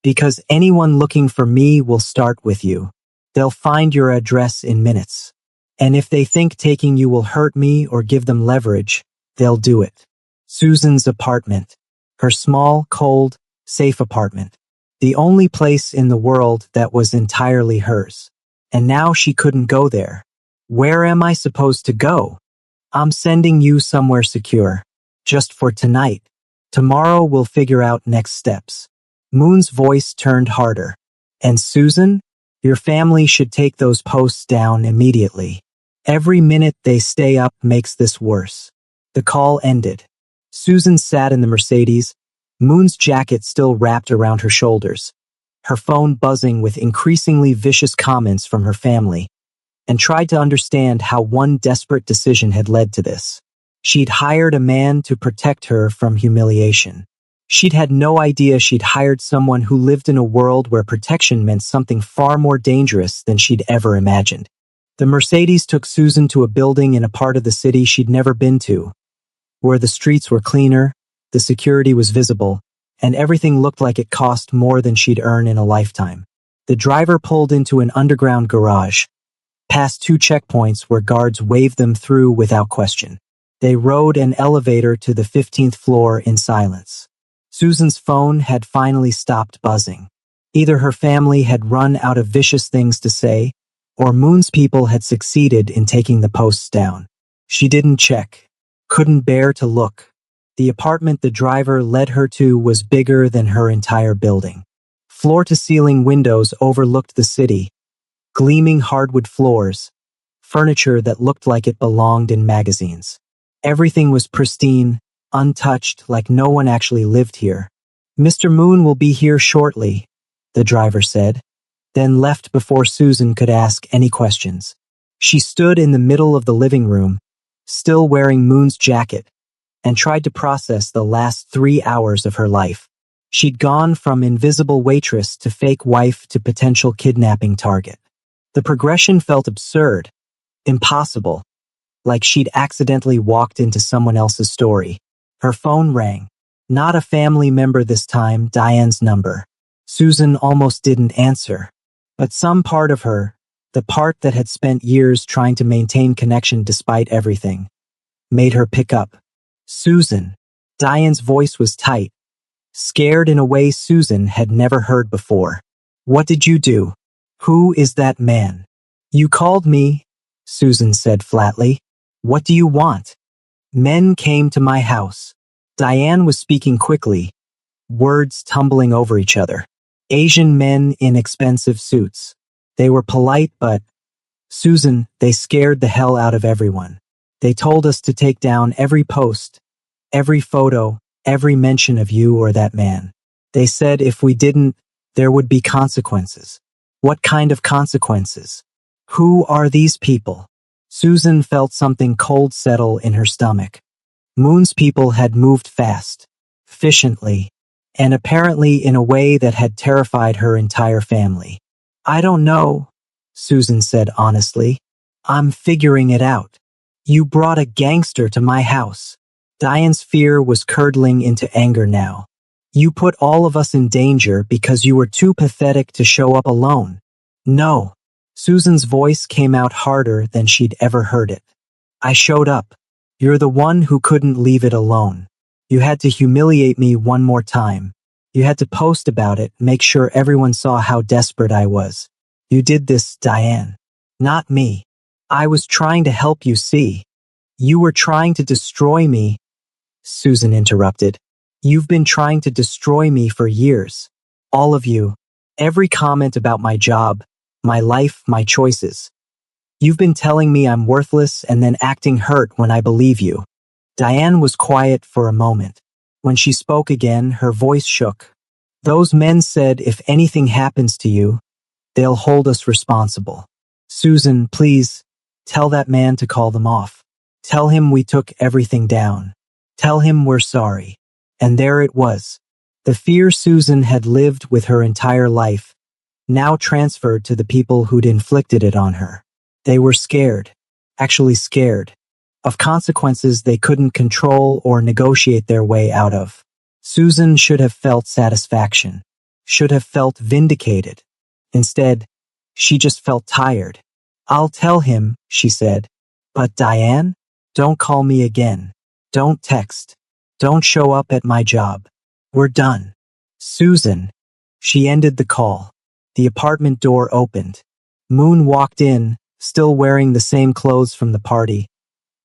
Because anyone looking for me will start with you. They'll find your address in minutes. And if they think taking you will hurt me or give them leverage, they'll do it. Susan's apartment. Her small, cold, safe apartment. The only place in the world that was entirely hers. And now she couldn't go there. Where am I supposed to go? I'm sending you somewhere secure. Just for tonight. Tomorrow we'll figure out next steps. Moon's voice turned harder. And Susan, your family should take those posts down immediately. Every minute they stay up makes this worse. The call ended. Susan sat in the Mercedes, Moon's jacket still wrapped around her shoulders, her phone buzzing with increasingly vicious comments from her family, and tried to understand how one desperate decision had led to this. She'd hired a man to protect her from humiliation. She'd had no idea she'd hired someone who lived in a world where protection meant something far more dangerous than she'd ever imagined. The Mercedes took Susan to a building in a part of the city she'd never been to, where the streets were cleaner, the security was visible, and everything looked like it cost more than she'd earn in a lifetime. The driver pulled into an underground garage, past 2 checkpoints where guards waved them through without question. They rode an elevator to the 15th floor in silence. Susan's phone had finally stopped buzzing. Either her family had run out of vicious things to say, or Moon's people had succeeded in taking the posts down. She didn't check, couldn't bear to look. The apartment the driver led her to was bigger than her entire building. Floor-to-ceiling windows overlooked the city, gleaming hardwood floors, furniture that looked like it belonged in magazines. Everything was pristine, untouched, like no one actually lived here. Mr. Moon will be here shortly, the driver said. then left before Susan could ask any questions. She stood in the middle of the living room, still wearing Moon's jacket, and tried to process the last 3 hours of her life. She'd gone from invisible waitress to fake wife to potential kidnapping target. The progression felt absurd, impossible, like she'd accidentally walked into someone else's story. Her phone rang. Not a family member this time, Diane's number. Susan almost didn't answer. But some part of her, the part that had spent years trying to maintain connection despite everything, made her pick up. Susan. Diane's voice was tight, scared in a way Susan had never heard before. What did you do? Who is that man? You called me, Susan said flatly. What do you want? Men came to my house. Diane was speaking quickly, words tumbling over each other. Asian men in expensive suits. They were polite, but, Susan, they scared the hell out of everyone. They told us to take down every post, every photo, every mention of you or that man. They said if we didn't, there would be consequences. What kind of consequences? Who are these people? Susan felt something cold settle in her stomach. Moon's people had moved fast, efficiently, and apparently in a way that had terrified her entire family. I don't know, Susan said honestly. I'm figuring it out. You brought a gangster to my house. Diane's fear was curdling into anger now. You put all of us in danger because you were too pathetic to show up alone. No. Susan's voice came out harder than she'd ever heard it. I showed up. You're the one who couldn't leave it alone. You had to humiliate me one more time. You had to post about it, make sure everyone saw how desperate I was. You did this, Diane. Not me. I was trying to help you see. You were trying to destroy me. Susan interrupted. You've been trying to destroy me for years. All of you. Every comment about my job, my life, my choices. You've been telling me I'm worthless and then acting hurt when I believe you. Diane was quiet for a moment. When she spoke again, her voice shook. Those men said if anything happens to you, they'll hold us responsible. Susan, please, tell that man to call them off. Tell him we took everything down. Tell him we're sorry. And there it was. The fear Susan had lived with her entire life, now transferred to the people who'd inflicted it on her. They were scared, actually scared, of consequences they couldn't control or negotiate their way out of. Susan should have felt satisfaction, should have felt vindicated. Instead, she just felt tired. I'll tell him, she said. But Diane, don't call me again. Don't text. Don't show up at my job. We're done. Susan. She ended the call. The apartment door opened. Moon walked in, still wearing the same clothes from the party,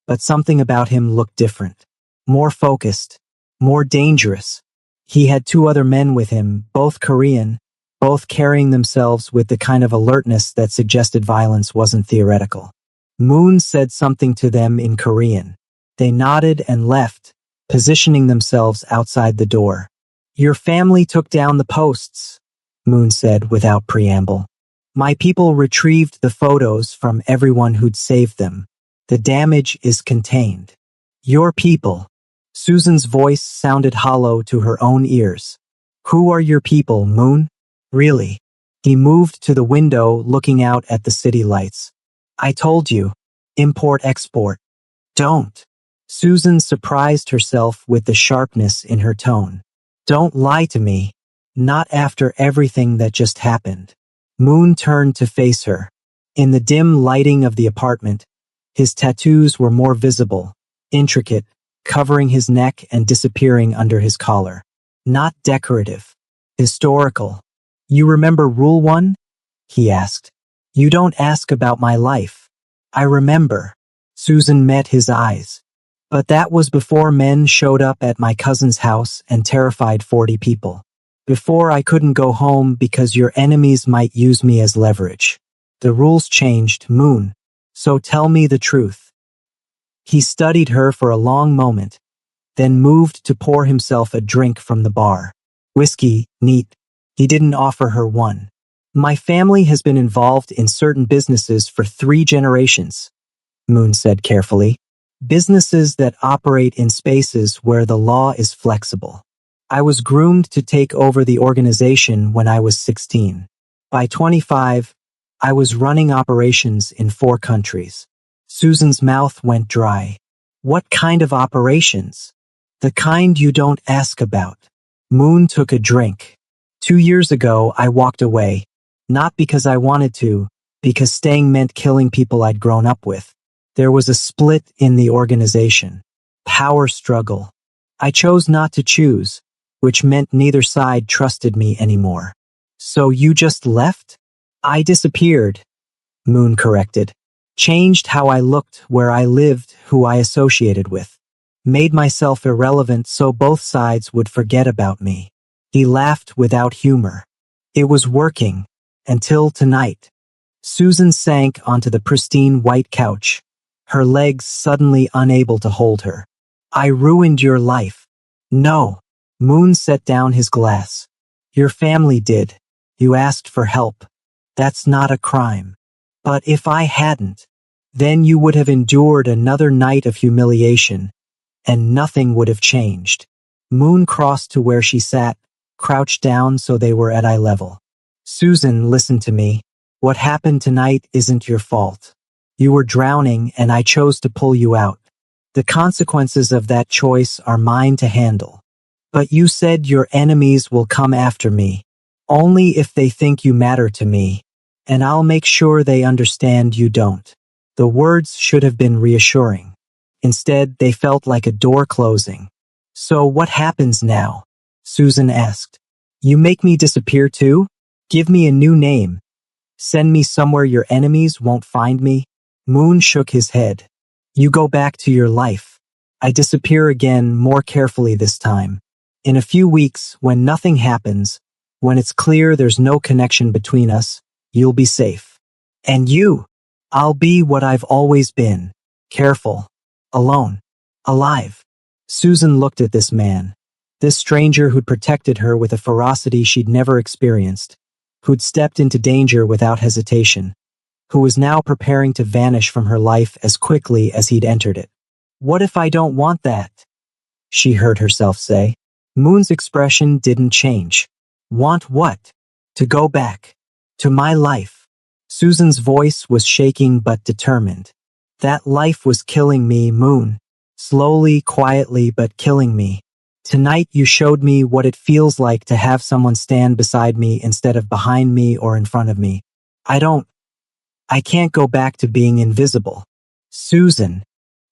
but something about him looked different. More focused, more dangerous. He had 2 other men with him, both Korean, both carrying themselves with the kind of alertness that suggested violence wasn't theoretical. Moon said something to them in Korean. They nodded and left, positioning themselves outside the door. Your family took down the posts, Moon said without preamble. My people retrieved the photos from everyone who'd saved them. The damage is contained. Your people. Susan's voice sounded hollow to her own ears. Who are your people, Moon? Really? He moved to the window, looking out at the city lights. I told you. Import-export. Don't. Susan surprised herself with the sharpness in her tone. Don't lie to me. Not after everything that just happened. Moon turned to face her. In the dim lighting of the apartment, his tattoos were more visible, intricate, covering his neck and disappearing under his collar. Not decorative. Historical. You remember Rule 1? He asked. You don't ask about my life. I remember. Susan met his eyes. But that was before men showed up at my cousin's house and terrified 40 people. Before I couldn't go home because your enemies might use me as leverage. The rules changed, Moon. So tell me the truth. He studied her for a long moment, then moved to pour himself a drink from the bar. Whiskey, neat. He didn't offer her one. My family has been involved in certain businesses for 3 generations, Moon said carefully. Businesses that operate in spaces where the law is flexible. I was groomed to take over the organization when I was 16. By 25, I was running operations in 4 countries. Susan's mouth went dry. What kind of operations? The kind you don't ask about. Moon took a drink. 2 years ago, I walked away. Not because I wanted to, because staying meant killing people I'd grown up with. There was a split in the organization. Power struggle. I chose not to choose, which meant neither side trusted me anymore. So you just left? I disappeared, Moon corrected. Changed how I looked, where I lived, who I associated with. Made myself irrelevant so both sides would forget about me. He laughed without humor. It was working, until tonight. Susan sank onto the pristine white couch, her legs suddenly unable to hold her. I ruined your life. No. Moon set down his glass. Your family did. You asked for help. That's not a crime. But if I hadn't, then you would have endured another night of humiliation, and nothing would have changed. Moon crossed to where she sat, crouched down so they were at eye level. Susan, listen to me. What happened tonight isn't your fault. You were drowning and I chose to pull you out. The consequences of that choice are mine to handle. But you said your enemies will come after me, only if they think you matter to me, and I'll make sure they understand you don't. The words should have been reassuring. Instead, they felt like a door closing. So what happens now? Susan asked. You make me disappear too? Give me a new name. Send me somewhere your enemies won't find me? Moon shook his head. You go back to your life. I disappear again, more carefully this time. In a few weeks, when nothing happens, when it's clear there's no connection between us, you'll be safe. And you? I'll be what I've always been. Careful. Alone. Alive. Susan looked at this man. This stranger who'd protected her with a ferocity she'd never experienced, who'd stepped into danger without hesitation, who was now preparing to vanish from her life as quickly as he'd entered it. What if I don't want that? She heard herself say. Moon's expression didn't change. Want what? To go back. To my life. Susan's voice was shaking but determined. That life was killing me, Moon. Slowly, quietly, but killing me. Tonight you showed me what it feels like to have someone stand beside me instead of behind me or in front of me. I can't go back to being invisible. Susan,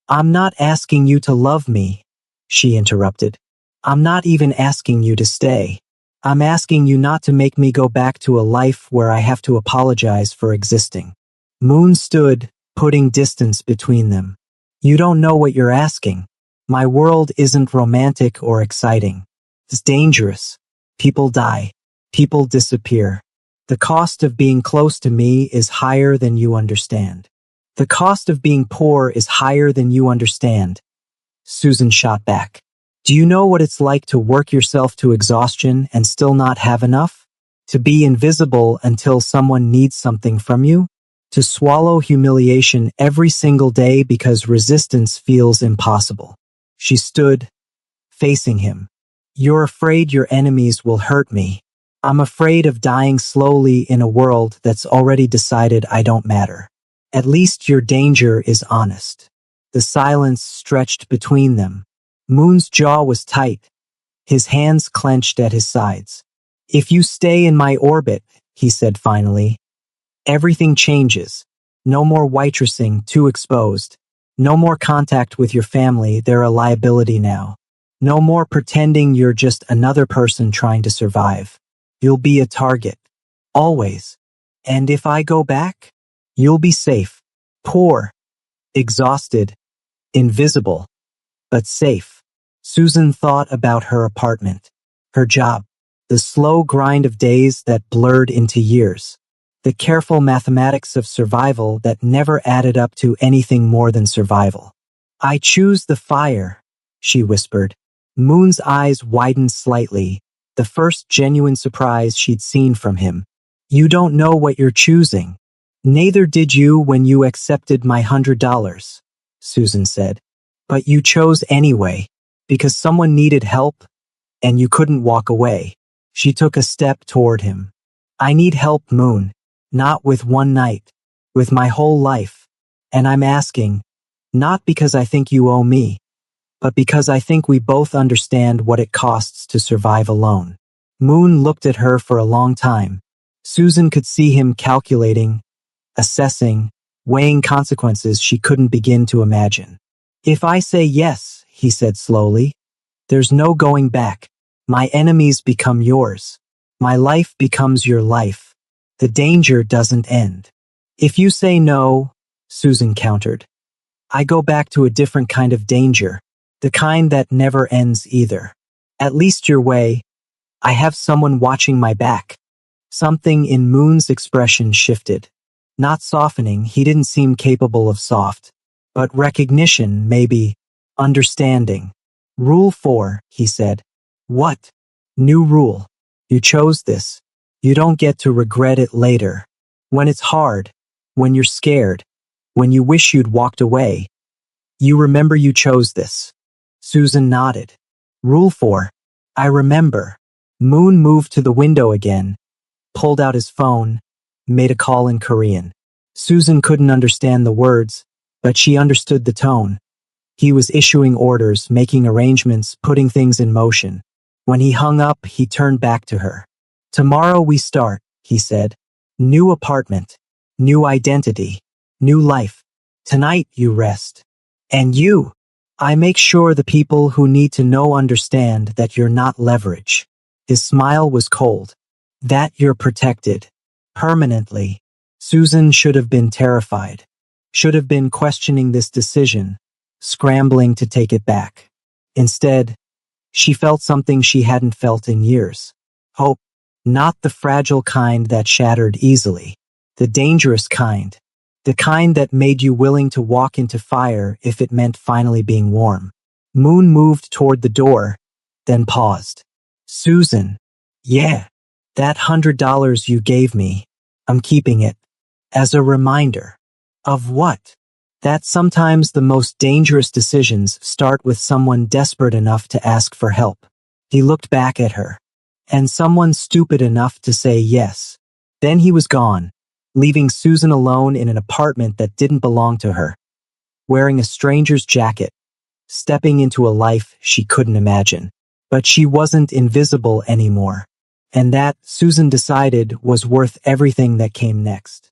I'm not asking you to love me, she interrupted. I'm not even asking you to stay. I'm asking you not to make me go back to a life where I have to apologize for existing. Moon stood, putting distance between them. You don't know what you're asking. My world isn't romantic or exciting. It's dangerous. People die. People disappear. The cost of being close to me is higher than you understand. The cost of being poor is higher than you understand. Susan shot back. Do you know what it's like to work yourself to exhaustion and still not have enough? To be invisible until someone needs something from you? To swallow humiliation every single day because resistance feels impossible? She stood, facing him. You're afraid your enemies will hurt me. I'm afraid of dying slowly in a world that's already decided I don't matter. At least your danger is honest. The silence stretched between them. Moon's jaw was tight, his hands clenched at his sides. If you stay in my orbit, he said finally, everything changes. No more waitressing, too exposed. No more contact with your family, they're a liability now. No more pretending you're just another person trying to survive. You'll be a target. Always. And if I go back, you'll be safe. Poor. Exhausted. Invisible. But safe. Susan thought about her apartment, her job, the slow grind of days that blurred into years, the careful mathematics of survival that never added up to anything more than survival. I choose the fire, she whispered. Moon's eyes widened slightly, the first genuine surprise she'd seen from him. You don't know what you're choosing. Neither did you when you accepted my $100, Susan said. But you chose anyway, because someone needed help, and you couldn't walk away. She took a step toward him. I need help, Moon. Not with one night. With my whole life. And I'm asking, not because I think you owe me, but because I think we both understand what it costs to survive alone. Moon looked at her for a long time. Susan could see him calculating, assessing, weighing consequences she couldn't begin to imagine. If I say yes, he said slowly, there's no going back. My enemies become yours. My life becomes your life. The danger doesn't end. If you say no, Susan countered, I go back to a different kind of danger, the kind that never ends either. At least your way, I have someone watching my back. Something in Moon's expression shifted. Not softening, he didn't seem capable of soft, but recognition, maybe, understanding. Rule 4, he said. What? New rule. You chose this. You don't get to regret it later. When it's hard, when you're scared, when you wish you'd walked away, you remember you chose this. Susan nodded. Rule 4. I remember. Moon moved to the window again, pulled out his phone, made a call in Korean. Susan couldn't understand the words, but she understood the tone. He was issuing orders, making arrangements, putting things in motion. When he hung up, he turned back to her. Tomorrow we start, he said. New apartment, new identity, new life. Tonight you rest. And you, I make sure the people who need to know understand that you're not leverage. His smile was cold. That you're protected. Permanently. Susan should have been terrified. Should have been questioning this decision, scrambling to take it back. Instead, she felt something she hadn't felt in years. Hope. Not the fragile kind that shattered easily. The dangerous kind. The kind that made you willing to walk into fire if it meant finally being warm. Moon moved toward the door, then paused. Susan. Yeah. That $100 you gave me. I'm keeping it. As a reminder. Of what? That sometimes the most dangerous decisions start with someone desperate enough to ask for help. He looked back at her. And someone stupid enough to say yes. Then he was gone, leaving Susan alone in an apartment that didn't belong to her, wearing a stranger's jacket, stepping into a life she couldn't imagine. But she wasn't invisible anymore, and that, Susan decided, was worth everything that came next.